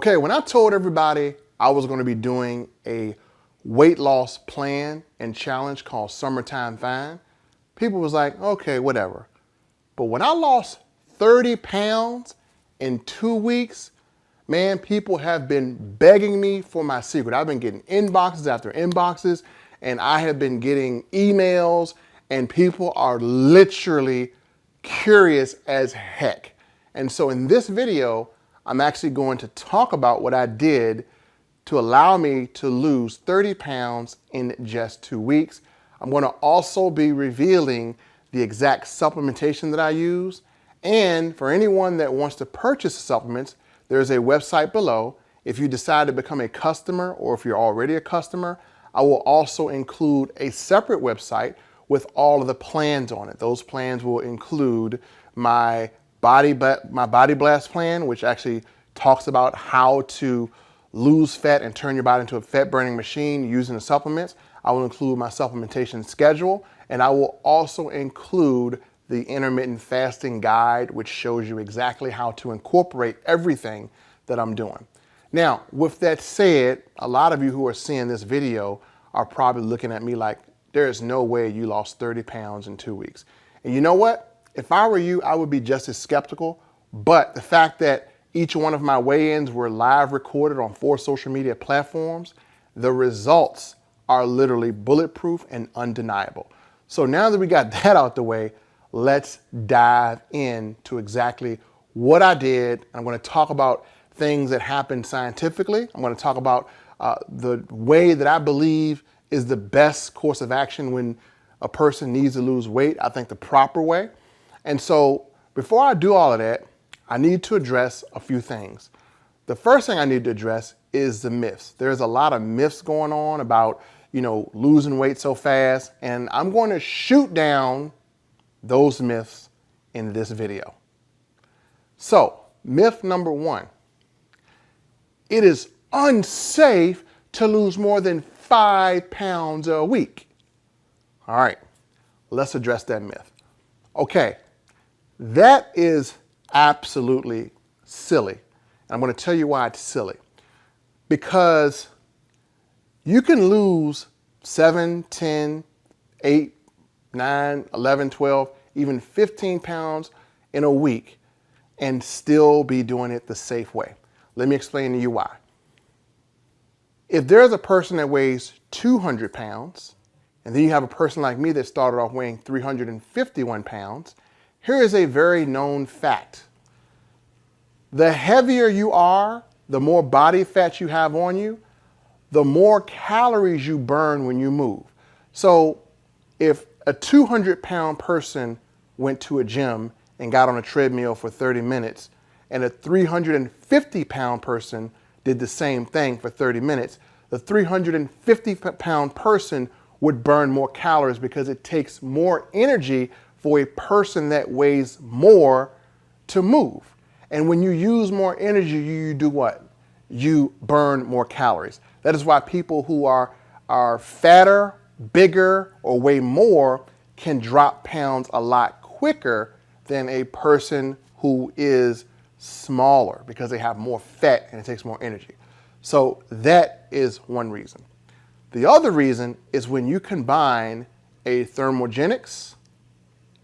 Okay, when I told everybody I was going to be doing a weight loss plan and challenge called Summertime Fine, people was like, okay, whatever. But when I lost 30 pounds in 2 weeks, man, people have been begging me for my secret. I've been getting inboxes after inboxes, and I have been getting emails, and people are literally curious as heck. And so in this video, I'm actually going to talk about what I did to allow me to lose 30 pounds in just 2 weeks. I'm going to also be revealing the exact supplementation that I use. And for anyone that wants to purchase supplements, there's a website below. If you decide to become a customer or if you're already a customer, I will also include a separate website with all of the plans on it. Those plans will include my Body Blast plan, which actually talks about how to lose fat and turn your body into a fat burning machine using the supplements. I will include my supplementation schedule, and I will also include the intermittent fasting guide, which shows you exactly how to incorporate everything that I'm doing. Now, with that said, a lot of you who are seeing this video are probably looking at me like, there is no way you lost 30 pounds in 2 weeks. And you know what? If I were you, I would be just as skeptical. But the fact that each one of my weigh-ins were live recorded on 4 social media platforms, the results are literally bulletproof and undeniable. So now that we got that out the way, let's dive into exactly what I did. I'm going to talk about things that happened scientifically. I'm going to talk about the way that I believe is the best course of action when a person needs to lose weight. I think the proper way. And so before I do all of that, I need to address a few things. The first thing I need to address is the myths. There's a lot of myths going on about, losing weight so fast, and I'm going to shoot down those myths in this video. So, myth number 1, it is unsafe to lose more than 5 pounds a week. All right, let's address that myth. Okay, that is absolutely silly. And I'm going to tell you why it's silly. Because you can lose 7, 10, 8, 9, 11, 12, even 15 pounds in a week and still be doing it the safe way. Let me explain to you why. If there's a person that weighs 200 pounds, and then you have a person like me that started off weighing 351 pounds, here is a very known fact. The heavier you are, the more body fat you have on you, the more calories you burn when you move. So if a 200-pound person went to a gym and got on a treadmill for 30 minutes, and a 350-pound person did the same thing for 30 minutes, the 350-pound person would burn more calories because it takes more energy for a person that weighs more to move. And when you use more energy, you do what? You burn more calories. That is why people who are fatter, bigger, or weigh more can drop pounds a lot quicker than a person who is smaller, because they have more fat and it takes more energy. So that is one reason. The other reason is when you combine a thermogenics,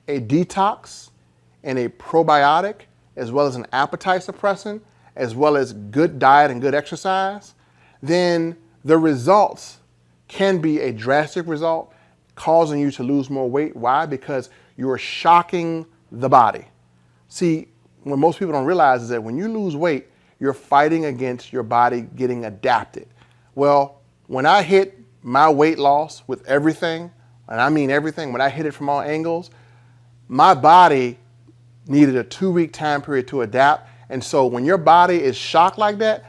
a detox, and a probiotic, as well as an appetite suppressant, as well as good diet and good exercise, then the results can be a drastic result, causing you to lose more weight. Why? Because you're shocking the body. See, what most people don't realize is that when you lose weight, you're fighting against your body getting adapted. Well, when I hit my weight loss with everything, and I mean everything, when I hit it from all angles, my body needed a 2-week time period to adapt. And so when your body is shocked like that,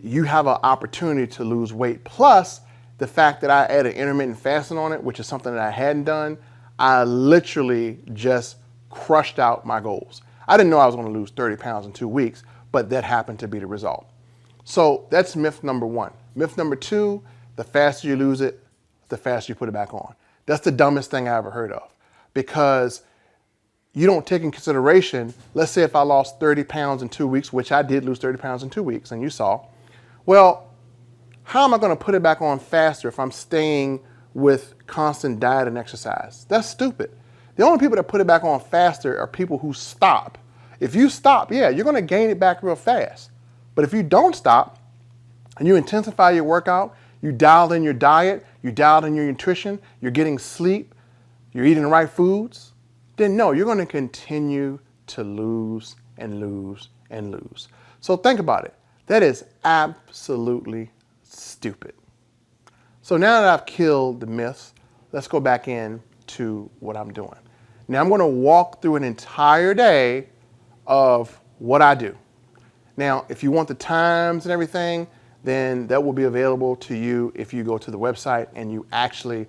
you have an opportunity to lose weight. Plus, the fact that I added intermittent fasting on it, which is something that I hadn't done, I literally just crushed out my goals. I didn't know I was going to lose 30 pounds in 2 weeks, but that happened to be the result. So that's myth number 1. Myth number 2, the faster you lose it, the faster you put it back on. That's the dumbest thing I ever heard of, because you don't take in consideration, let's say if I lost 30 pounds in 2 weeks, which I did lose 30 pounds in 2 weeks, and you saw, well, how am I going to put it back on faster if I'm staying with constant diet and exercise? That's stupid. The only people that put it back on faster are people who stop. If you stop, yeah, you're going to gain it back real fast. But if you don't stop and you intensify your workout, you dialed in your diet, you dialed in your nutrition, you're getting sleep, you're eating the right foods, then no, you're going to continue to lose and lose and lose. So think about it. That is absolutely stupid. So now that I've killed the myths, let's go back into what I'm doing. Now I'm going to walk through an entire day of what I do. Now, if you want the times and everything, then that will be available to you if you go to the website and you actually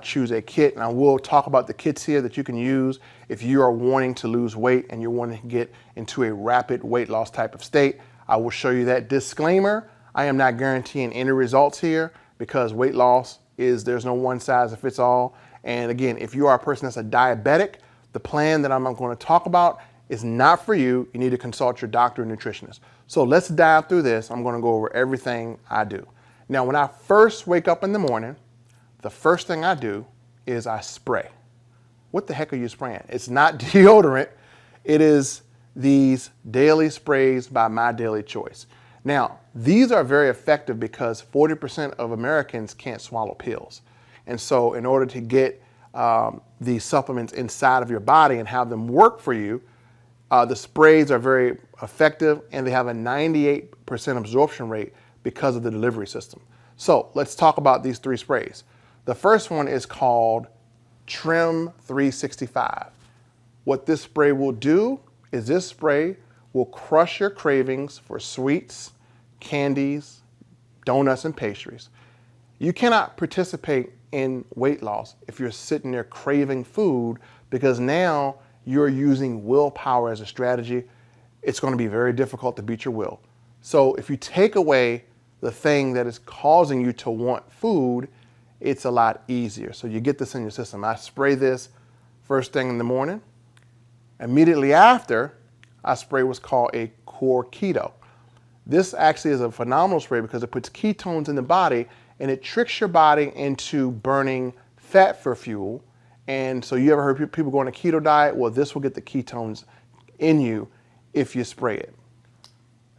choose a kit. And I will talk about the kits here that you can use if you are wanting to lose weight and you're wanting to get into a rapid weight loss type of state. I will show you that. Disclaimer, I am not guaranteeing any results here because weight loss there's no one size that fits all. And again, if you are a person that's a diabetic, the plan that I'm going to talk about is not for you. You need to consult your doctor and nutritionist. So let's dive through this. I'm going to go over everything I do. Now, when I first wake up in the morning, the first thing I do is I spray. What the heck are you spraying? It's not deodorant. It is these daily sprays by My Daily Choice. Now, these are very effective because 40% of Americans can't swallow pills. And so in order to get these supplements inside of your body and have them work for you, the sprays are very effective and they have a 98% absorption rate because of the delivery system. So let's talk about these 3 sprays. The first one is called Trim 365. What this spray will do is this spray will crush your cravings for sweets, candies, donuts, and pastries. You cannot participate in weight loss if you're sitting there craving food because now you're using willpower as a strategy. It's going to be very difficult to beat your will. So if you take away the thing that is causing you to want food, it's a lot easier. So you get this in your system. I spray this first thing in the morning. Immediately after, I spray what's called a Core Keto. This actually is a phenomenal spray because it puts ketones in the body and it tricks your body into burning fat for fuel. And so you ever heard people go on a keto diet? Well, this will get the ketones in you if you spray it.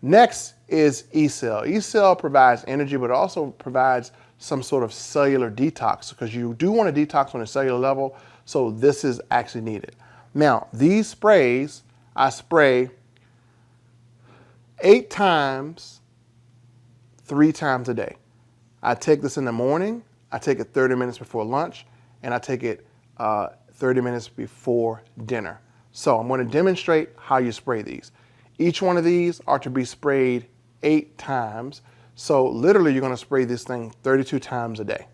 Next is eCell. eCell provides energy, but it also provides some sort of cellular detox because you do want to detox on a cellular level. So this is actually needed. Now, these sprays, I spray 8 times, 3 times a day. I take this in the morning, I take it 30 minutes before lunch, and I take it 30 minutes before dinner. So I'm going to demonstrate how you spray these. Each one of these are to be sprayed 8 times. So literally you're going to spray this thing 32 times a day.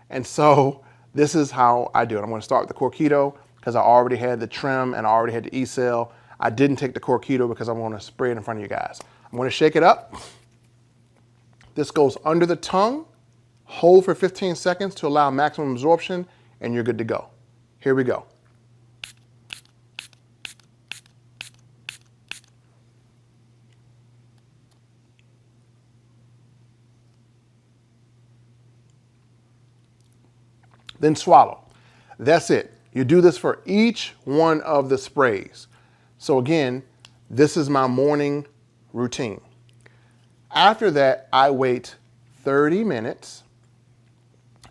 And so this is how I do it. I'm going to start with the Core Keto because I already had the Trim and I already had the eCell. I didn't take the Core Keto because I'm going to spray it in front of you guys. I'm going to shake it up. This goes under the tongue, hold for 15 seconds to allow maximum absorption, and you're good to go. Here we go. Then swallow. That's it. You do this for each one of the sprays. So again, this is my morning routine. After that, I wait 30 minutes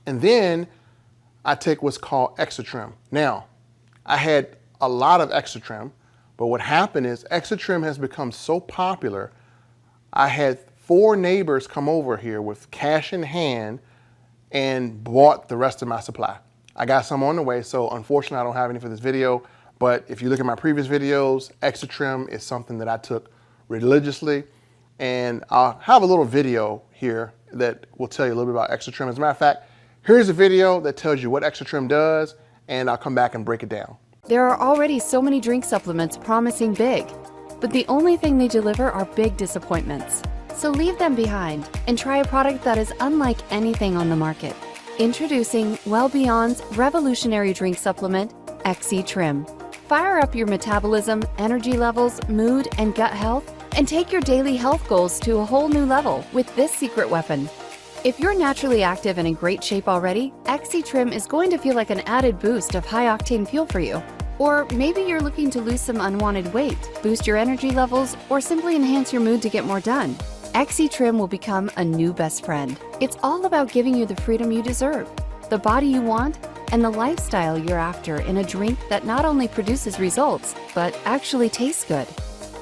and then I take what's called Extra Trim. Now, I had a lot of Extra Trim, but what happened is Extra Trim has become so popular. I had 4 neighbors come over here with cash in hand and bought the rest of my supply. I got some on the way, so unfortunately I don't have any for this video, but if you look at my previous videos, Extra Trim is something that I took religiously, and I'll have a little video here that will tell you a little bit about Extra Trim. As a matter of fact, here's a video that tells you what Extra Trim does, and I'll come back and break it down. There are already so many drink supplements promising big, but the only thing they deliver are big disappointments. So leave them behind and try a product that is unlike anything on the market. Introducing Well Beyond's revolutionary drink supplement, XC Trim. Fire up your metabolism, energy levels, mood, and gut health, and take your daily health goals to a whole new level with this secret weapon. If you're naturally active and in great shape already, XC-Trim is going to feel like an added boost of high-octane fuel for you. Or maybe you're looking to lose some unwanted weight, boost your energy levels, or simply enhance your mood to get more done. XC-Trim will become a new best friend. It's all about giving you the freedom you deserve, the body you want, and the lifestyle you're after in a drink that not only produces results, but actually tastes good.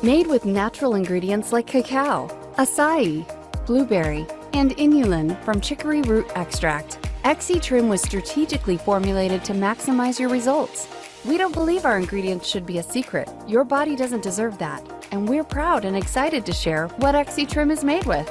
Made with natural ingredients like cacao, acai, blueberry, and inulin from chicory root extract, XC-Trim was strategically formulated to maximize your results. We don't believe our ingredients should be a secret. Your body doesn't deserve that, and we're proud and excited to share what XC-Trim is made with.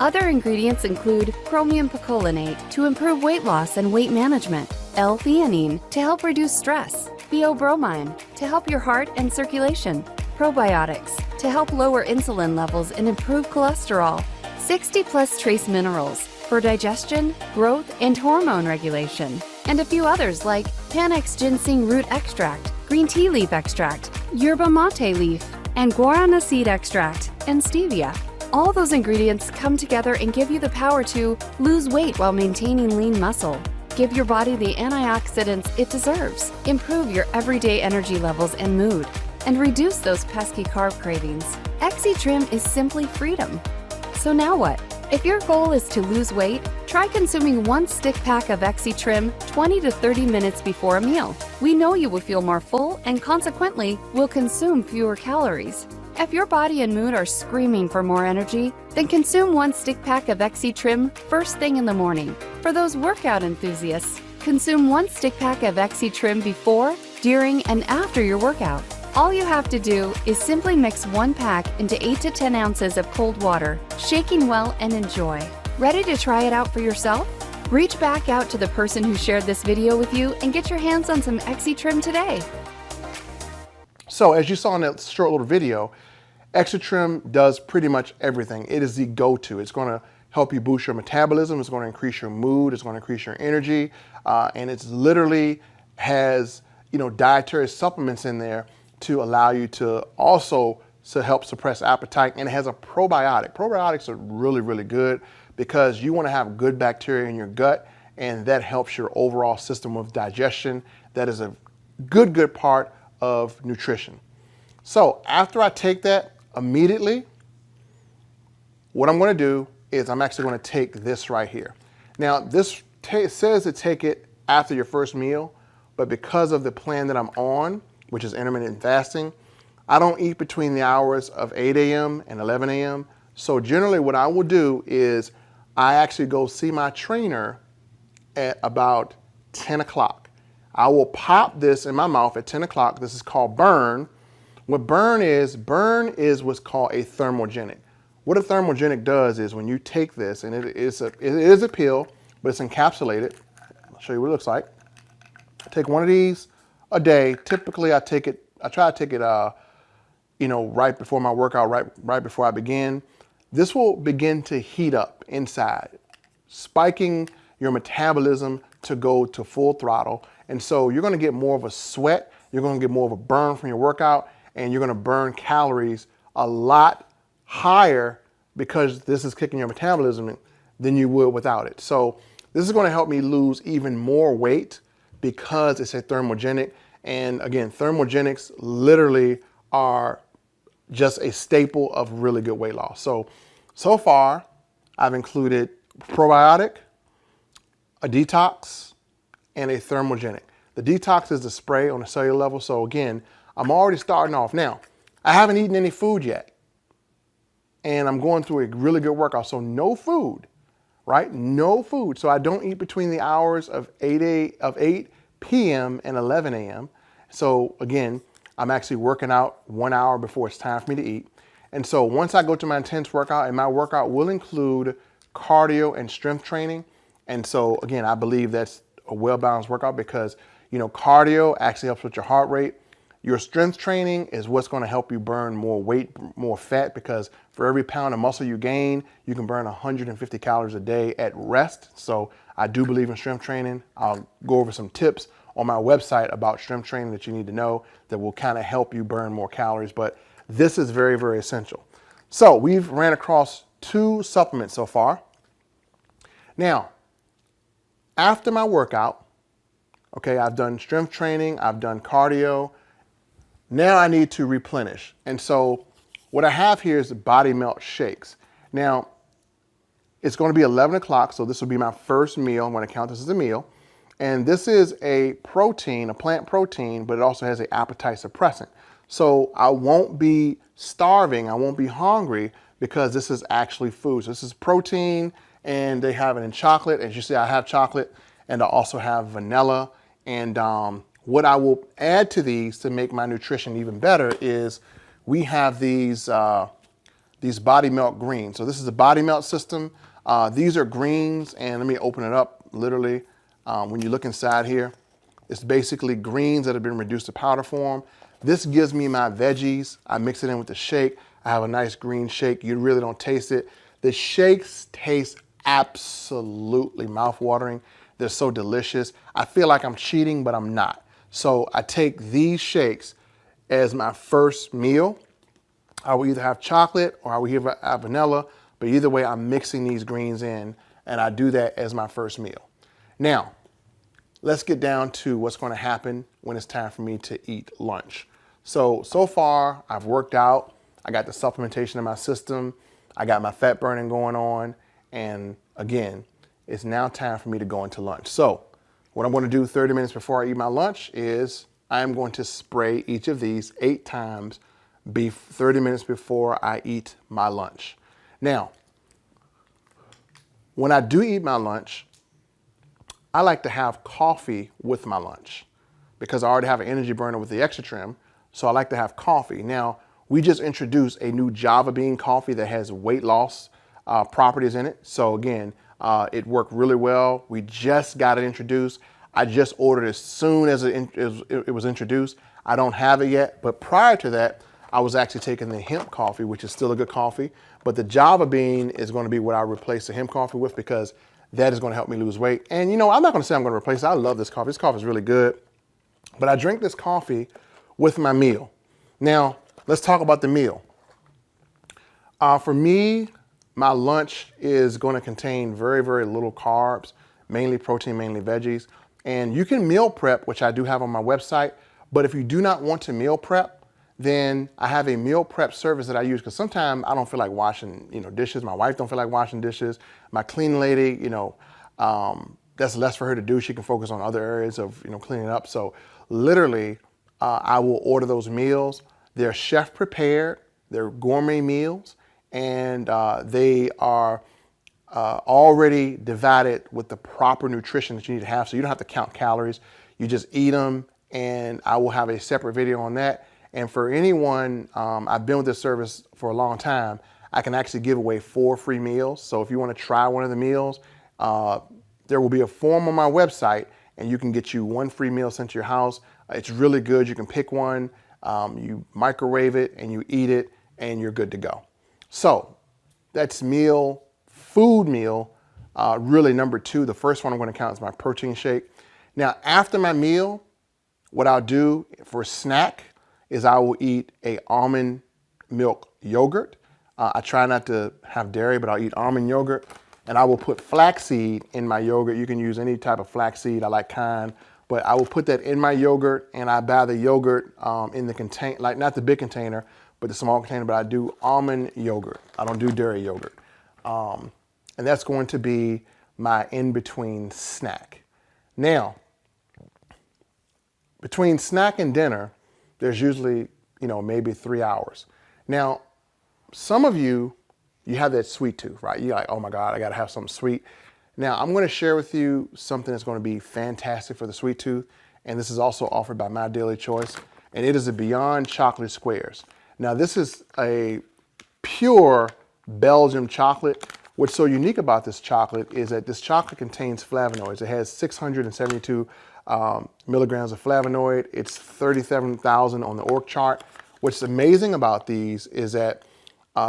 Other ingredients include chromium picolinate to improve weight loss and weight management, L-theanine to help reduce stress, theobromine to help your heart and circulation, probiotics to help lower insulin levels and improve cholesterol, 60+ trace minerals for digestion, growth, and hormone regulation, and a few others like Panax ginseng root extract, green tea leaf extract, yerba mate leaf, and guarana seed extract, and stevia. All those ingredients come together and give you the power to lose weight while maintaining lean muscle, give your body the antioxidants it deserves, improve your everyday energy levels and mood, and reduce those pesky carb cravings. XC-Trim is simply freedom. So now what? If your goal is to lose weight, try consuming one stick pack of XC-Trim 20 to 30 minutes before a meal. We know you will feel more full and consequently will consume fewer calories. If your body and mood are screaming for more energy, then consume one stick pack of XC-Trim first thing in the morning. For those workout enthusiasts, consume one stick pack of XC-Trim before, during, and after your workout. All you have to do is simply mix one pack into 8 to 10 ounces of cold water, shaking well, and enjoy. Ready to try it out for yourself? Reach back out to the person who shared this video with you and get your hands on some XC-Trim today. So as you saw in that short little video, XC-Trim does pretty much everything. It is the go-to. It's going to help you boost your metabolism. It's going to increase your mood. It's going to increase your energy. And it's literally has, dietary supplements in there to allow you to also help suppress appetite, and it has a probiotic. Probiotics are really, really good because you want to have good bacteria in your gut, and that helps your overall system of digestion. That is a good part of nutrition. So after I take that immediately, what I'm going to do is I'm actually going to take this right here. Now this says to take it after your first meal, but because of the plan that I'm on, which is intermittent fasting, I don't eat between the hours of 8 a.m. and 11 a.m. So generally what I will do is I actually go see my trainer at about 10 o'clock. I will pop this in my mouth at 10 o'clock. This is called Burn. What Burn is what's called a thermogenic. What a thermogenic does is when you take this, and it is a pill, but it's encapsulated. I'll show you what it looks like. Take one of these a day. Typically I try to take it right before my workout, right before I begin. This will begin to heat up inside, spiking your metabolism to go to full throttle. And so you're going to get more of a sweat, you're going to get more of a burn from your workout, and you're going to burn calories a lot higher because this is kicking your metabolism than you would without it. So this is going to help me lose even more weight because it's a thermogenic. And again, thermogenics literally are just a staple of really good weight loss. So far, I've included probiotic, a detox, and a thermogenic. The detox is the spray on the cellular level. So again, I'm already starting off. Now, I haven't eaten any food yet. And I'm going through a really good workout. So no food, right? No food. So I don't eat between the hours of 8 p.m. and 11 a.m. So again, I'm actually working out 1 hour before it's time for me to eat. And so once I go to my intense workout, and my workout will include cardio and strength training. And so again, I believe that's a well-balanced workout because, cardio actually helps with your heart rate. Your strength training is what's going to help you burn more weight, more fat, because for every pound of muscle you gain, you can burn 150 calories a day at rest. So I do believe in strength training. I'll go over some tips on my website about strength training that you need to know that will kind of help you burn more calories. But this is very, very essential. So we've ran across 2 supplements so far. Now, after my workout, okay, I've done strength training, I've done cardio. Now I need to replenish. And so what I have here is the Body Melt shakes. Now, it's going to be 11 o'clock, so this will be my first meal. I'm going to count this as a meal. And this is a protein, a plant protein, but it also has an appetite suppressant. So I won't be starving, I won't be hungry because this is actually food. So this is protein, and they have it in chocolate. As you see, I have chocolate, and I also have vanilla. And what I will add to these to make my nutrition even better is we have these Body Melt greens. So this is a Body Melt system. These are greens, and let me open it up literally. When you look inside here, it's basically greens that have been reduced to powder form. This gives me my veggies. I mix it in with the shake. I have a nice green shake. You really don't taste it. The shakes taste absolutely mouth-watering. They're so delicious. I feel like I'm cheating, but I'm not. So I take these shakes as my first meal. I will either have chocolate or I will have vanilla, but either way, I'm mixing these greens in, and I do that as my first meal. Now, let's get down to what's going to happen when it's time for me to eat lunch. So far, I've worked out. I got the supplementation in my system. I got my fat burning going on. And again, it's now time for me to go into lunch. So what I'm going to do 30 minutes before I eat my lunch is I'm going to spray each of these 8 times 30 minutes before I eat my lunch. Now, when I do eat my lunch, I like to have coffee with my lunch because I already have an energy burner with the Extra Trim. So I like to have coffee. Now, we just introduced a new Java Bean coffee that has weight loss properties in it. So again, it worked really well. We just got it introduced. I just ordered as soon as it was introduced. I don't have it yet, but prior to that, I was actually taking the hemp coffee, which is still a good coffee. But the Java Bean is going to be what I replace the hemp coffee with because that is going to help me lose weight. And you know, I'm not going to say I'm going to replace it. I love this coffee. This coffee is really good. But I drink this coffee with my meal. Now, let's talk about the meal. For me, my lunch is going to contain very, very little carbs, mainly protein, mainly veggies. And you can meal prep, which I do have on my website. But if you do not want to meal prep, then I have a meal prep service that I use because sometimes I don't feel like washing, dishes. My wife don't feel like washing dishes. My cleaning lady, that's less for her to do. She can focus on other areas of, cleaning up. So literally, I will order those meals. They're chef prepared. They're gourmet meals, and they are already divided with the proper nutrition that you need to have. So you don't have to count calories. You just eat them, and I will have a separate video on that. And for anyone, I've been with this service for a long time, I can actually give away 4 free meals. So if you want to try one of the meals, there will be a form on my website, and you can get you 1 free meal sent to your house. It's really good. You can pick one, you microwave it, and you eat it, and you're good to go. So that's food meal, really number 2. The first one I'm going to count is my protein shake. Now, after my meal, what I'll do for a snack is I will eat a almond milk yogurt. I try not to have dairy, but I'll eat almond yogurt, and I will put flaxseed in my yogurt. You can use any type of flaxseed. I like kind, but I will put that in my yogurt, and I buy the yogurt in the container, like not the big container, but the small container, but I do almond yogurt. I don't do dairy yogurt. And that's going to be my in-between snack. Now, between snack and dinner, there's usually, maybe 3 hours. Now, some of you have that sweet tooth, right? You're like, oh my God, I gotta have something sweet. Now, I'm gonna share with you something that's gonna be fantastic for the sweet tooth, and this is also offered by My Daily Choice, and it is a Beyond Chocolate Squares. Now, this is a pure Belgium chocolate. What's so unique about this chocolate is that this chocolate contains flavonoids. It has 672 milligrams of flavonoid. It's 37,000 on the org chart. What's amazing about these is that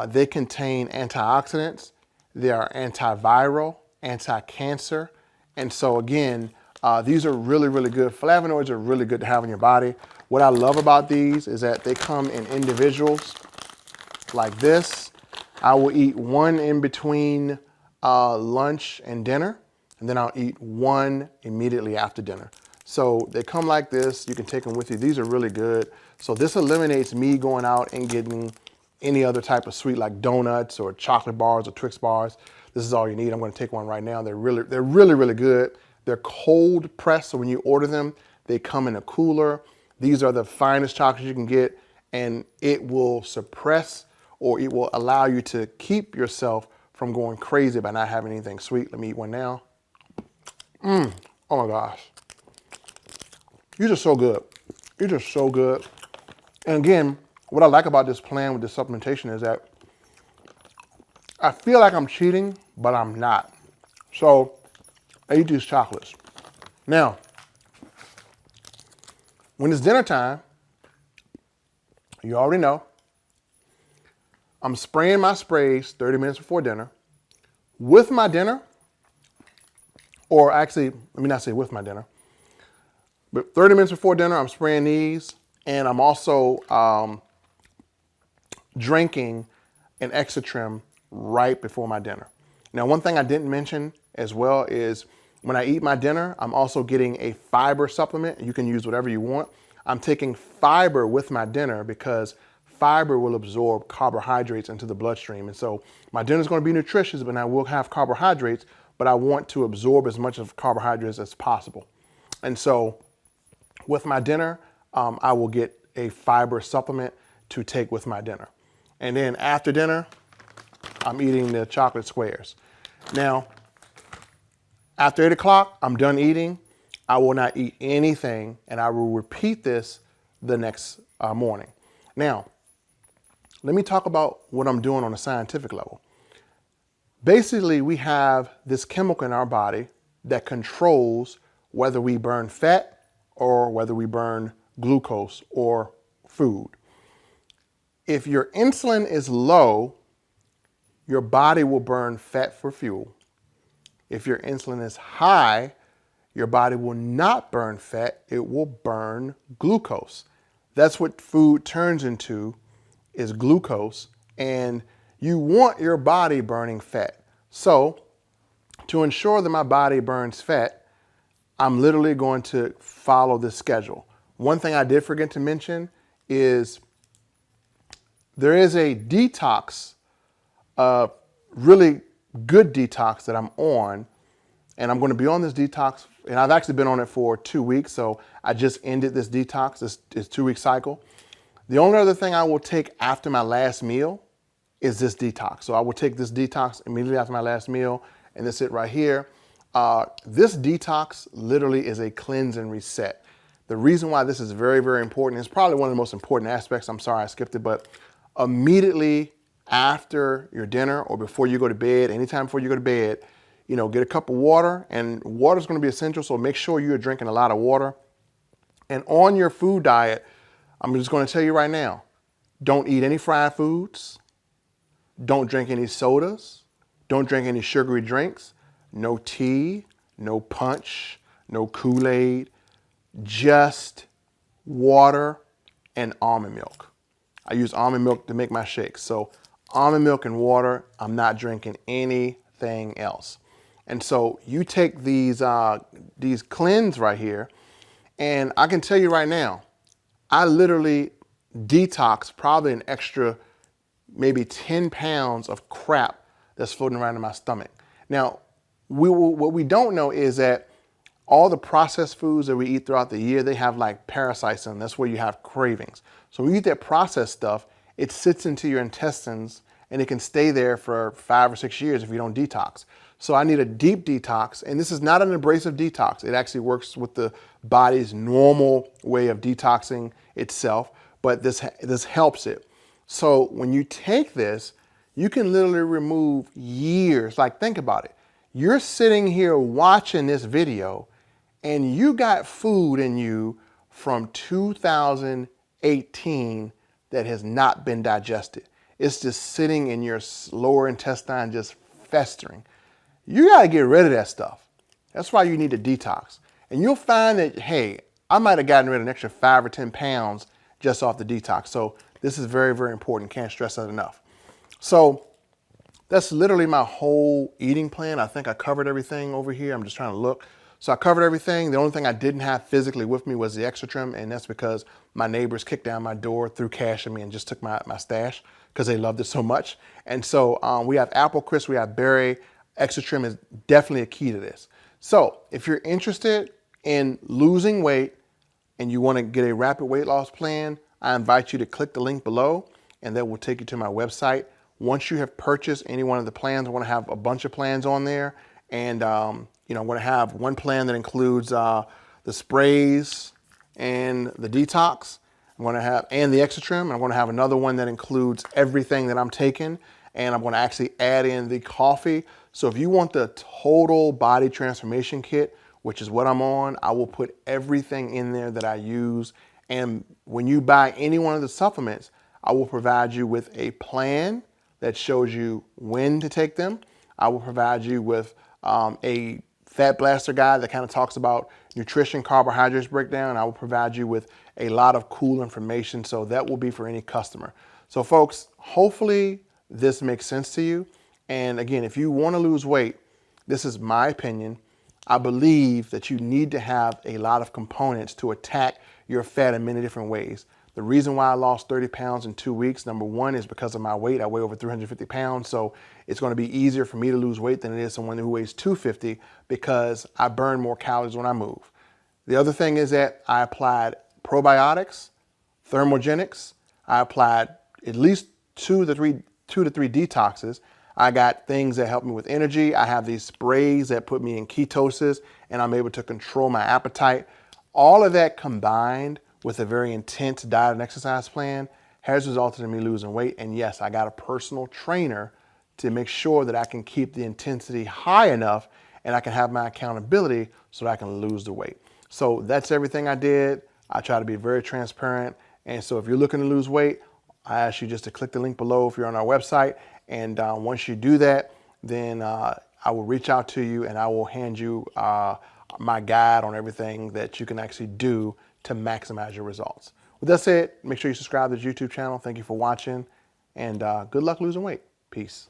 they contain antioxidants, they are antiviral, anti-cancer, and so again, These are really, really good. Flavonoids are really good to have in your body. What I love about these is that they come in individuals like this. I will eat one in between lunch and dinner, and then I'll eat one immediately after dinner. So they come like this. You can take them with you. These are really good. So this eliminates me going out and getting any other type of sweet like donuts or chocolate bars or Twix bars. This is all you need. I'm going to take one right now. They're really good. They're cold pressed, so when you order them, they come in a cooler. These are the finest chocolates you can get, and it will suppress, or it will allow you to keep yourself from going crazy by not having anything sweet. Let me eat one now. Oh my gosh. You're just so good. You're just so good. And again, what I like about this plan with the supplementation is that I feel like I'm cheating, but I'm not. So I eat these chocolates. Now, when it's dinner time, you already know, I'm spraying my sprays 30 minutes before dinner. With my dinner, or actually, let me not say with my dinner, but 30 minutes before dinner, I'm spraying these, and I'm also drinking an Extra Trim right before my dinner. Now, one thing I didn't mention as well is when I eat my dinner, I'm also getting a fiber supplement. You can use whatever you want. I'm taking fiber with my dinner because fiber will absorb carbohydrates into the bloodstream. And so my dinner is going to be nutritious, but I will have carbohydrates, but I want to absorb as much of carbohydrates as possible. And so with my dinner, I will get a fiber supplement to take with my dinner. And then after dinner, I'm eating the chocolate squares. Now, after 8 o'clock, I'm done eating. I will not eat anything, and I will repeat this the next morning. Now, let me talk about what I'm doing on a scientific level. Basically, we have this chemical in our body that controls whether we burn fat or whether we burn glucose or food. If your insulin is low, your body will burn fat for fuel. If your insulin is high, your body will not burn fat, it will burn glucose. That's what food turns into, is glucose, and you want your body burning fat. So to ensure that my body burns fat, I'm literally going to follow this schedule. One thing I did forget to mention is there is a detox, really good detox that I'm on, and I'm going to be on this detox, and I've actually been on it for 2 weeks, so I just ended this detox, this 2-week cycle. The only other thing I will take after my last meal is this detox. So I will take this detox immediately after my last meal, and that's it right here. This detox literally is a cleanse and reset. The reason why this is very, very important, it's probably one of the most important aspects, I'm sorry I skipped it, but immediately after your dinner or before you go to bed, anytime before you go to bed, you know, get a cup of water, and water is going to be essential, so make sure you're drinking a lot of water. And on your food diet, I'm just going to tell you right now, don't eat any fried foods, don't drink any sodas, don't drink any sugary drinks, no tea, no punch, no Kool-Aid, just water and almond milk. I use almond milk to make my shakes. So almond milk and water, I'm not drinking anything else. And so you take these cleanse right here, and I can tell you right now, I literally detox probably an extra maybe 10 pounds of crap that's floating around in my stomach. Now, what we don't know is that all the processed foods that we eat throughout the year, they have like parasites in them. That's where you have cravings. So when you eat that processed stuff, it sits into your intestines and it can stay there for 5 or 6 years if you don't detox. So I need a deep detox, and this is not an abrasive detox. It actually works with the body's normal way of detoxing itself, but this helps it. So when you take this, you can literally remove years. Like, think about it. You're sitting here watching this video and you got food in you from 2018 that has not been digested. It's just sitting in your lower intestine, just festering. You got to get rid of that stuff. That's why you need a detox. And you'll find that, hey, I might have gotten rid of an extra 5 or 10 pounds just off the detox. So this is very, very important. Can't stress that enough. So that's literally my whole eating plan. I think I covered everything over here. I'm just trying to look. So I covered everything. The only thing I didn't have physically with me was the Extra-Trim, and that's because my neighbors kicked down my door, threw cash at me, and just took my stash because they loved it so much. And so we have Apple Crisp, we have Berry. Extra-Trim is definitely a key to this. So if you're interested in losing weight and you want to get a rapid weight loss plan, I invite you to click the link below, and that will take you to my website. Once you have purchased any one of the plans, I want to have a bunch of plans on there. And you know, I'm going to have one plan that includes the sprays and the detox. I'm going to have, and the Extra-Trim. I'm going to have another one that includes everything that I'm taking. And I'm going to actually add in the coffee. So if you want the total body transformation kit, which is what I'm on, I will put everything in there that I use. And when you buy any one of the supplements, I will provide you with a plan that shows you when to take them. I will provide you with a Fat Blaster guide that kind of talks about nutrition, carbohydrates breakdown. I will provide you with a lot of cool information. So that will be for any customer. So folks, hopefully this makes sense to you. And again, if you want to lose weight, this is my opinion. I believe that you need to have a lot of components to attack your fat in many different ways. The reason why I lost 30 pounds in 2 weeks, number one, is because of my weight. I weigh over 350 pounds, so it's going to be easier for me to lose weight than it is someone who weighs 250 because I burn more calories when I move. The other thing is that I applied probiotics, thermogenics. I applied at least two to three detoxes. I got things that help me with energy. I have these sprays that put me in ketosis, and I'm able to control my appetite. All of that combined with a very intense diet and exercise plan has resulted in me losing weight. And yes, I got a personal trainer to make sure that I can keep the intensity high enough and I can have my accountability so that I can lose the weight. So that's everything I did. I try to be very transparent. And so if you're looking to lose weight, I ask you just to click the link below if you're on our website. And once you do that, then I will reach out to you and I will hand you my guide on everything that you can actually do to maximize your results. With that said, make sure you subscribe to the YouTube channel. Thank you for watching, and good luck losing weight. Peace.